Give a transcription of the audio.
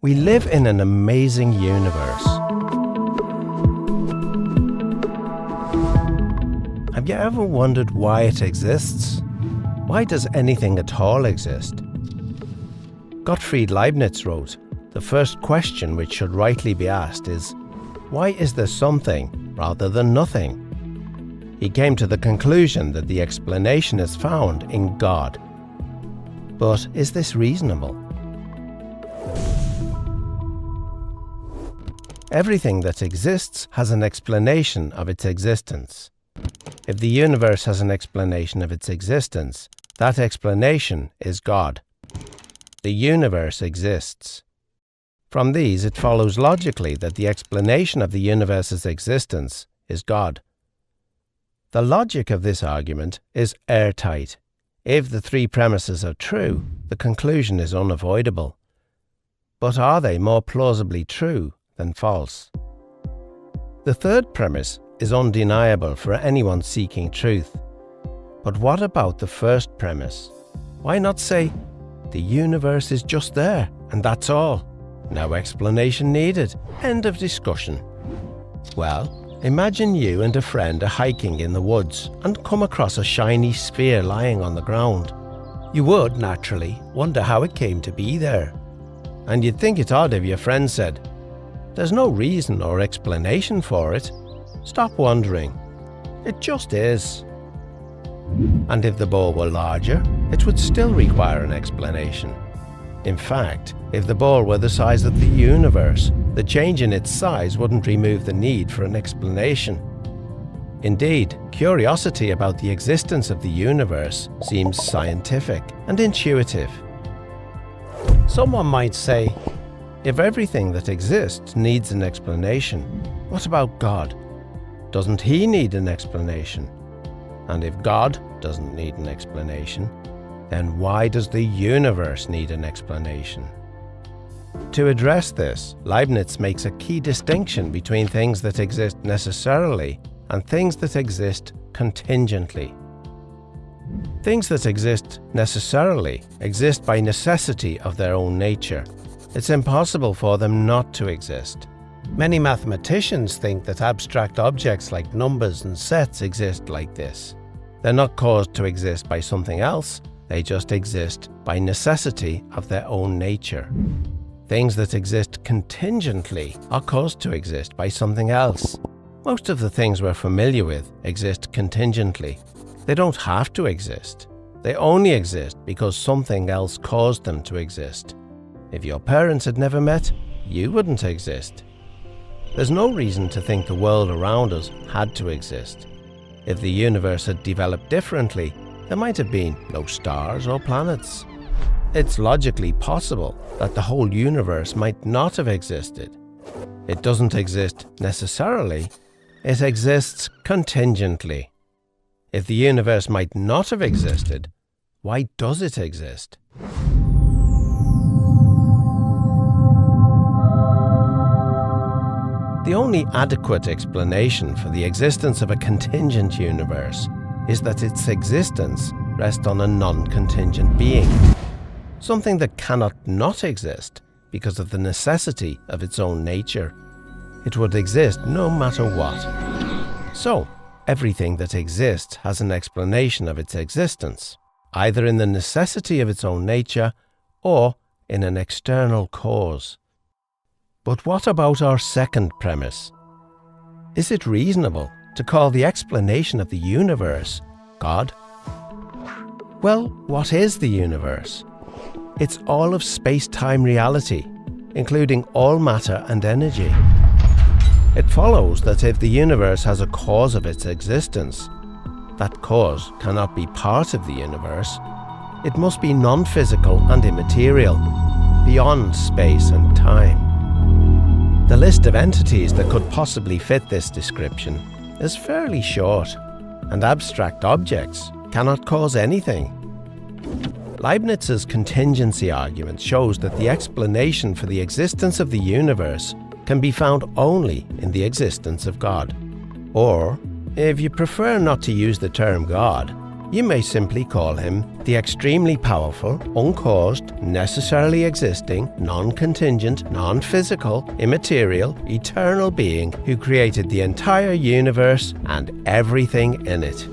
We live in an amazing universe. Have you ever wondered why it exists? Why does anything at all exist? Gottfried Leibniz wrote, "The first question which should rightly be asked is, why is there something rather than nothing?" He came to the conclusion that the explanation is found in God. But is this reasonable? Everything that exists has an explanation of its existence. If the universe has an explanation of its existence, that explanation is God. The universe exists. From these, it follows logically that the explanation of the universe's existence is God. The logic of this argument is airtight. If the three premises are true, the conclusion is unavoidable. But are they more plausibly true than false? The third premise is undeniable for anyone seeking truth. But what about the first premise? Why not say, the universe is just there, and that's all? No explanation needed. End of discussion. Well, imagine you and a friend are hiking in the woods and come across a shiny sphere lying on the ground. You would, naturally, wonder how it came to be there. And you'd think it odd if your friend said, "There's no reason or explanation for it. Stop wondering. It just is." And if the ball were larger, it would still require an explanation. In fact, if the ball were the size of the universe, the change in its size wouldn't remove the need for an explanation. Indeed, curiosity about the existence of the universe seems scientific and intuitive. Someone might say, if everything that exists needs an explanation, what about God? Doesn't he need an explanation? And if God doesn't need an explanation, then why does the universe need an explanation? To address this, Leibniz makes a key distinction between things that exist necessarily and things that exist contingently. Things that exist necessarily exist by necessity of their own nature. It's impossible for them not to exist. Many mathematicians think that abstract objects like numbers and sets exist like this. They're not caused to exist by something else, they just exist by necessity of their own nature. Things that exist contingently are caused to exist by something else. Most of the things we're familiar with exist contingently. They don't have to exist. They only exist because something else caused them to exist. If your parents had never met, you wouldn't exist. There's no reason to think the world around us had to exist. If the universe had developed differently, there might have been no stars or planets. It's logically possible that the whole universe might not have existed. It doesn't exist necessarily, it exists contingently. If the universe might not have existed, why does it exist? The only adequate explanation for the existence of a contingent universe is that its existence rests on a non-contingent being, something that cannot not exist because of the necessity of its own nature. It would exist no matter what. So, everything that exists has an explanation of its existence, either in the necessity of its own nature or in an external cause. But what about our second premise? Is it reasonable to call the explanation of the universe God? Well, what is the universe? It's all of space-time reality, including all matter and energy. It follows that if the universe has a cause of its existence, that cause cannot be part of the universe. It must be non-physical and immaterial, beyond space and time. The list of entities that could possibly fit this description is fairly short, and abstract objects cannot cause anything. Leibniz's contingency argument shows that the explanation for the existence of the universe can be found only in the existence of God. Or, if you prefer not to use the term God, You may simply call him the extremely powerful, uncaused, necessarily existing, non-contingent, non-physical, immaterial, eternal being who created the entire universe and everything in it.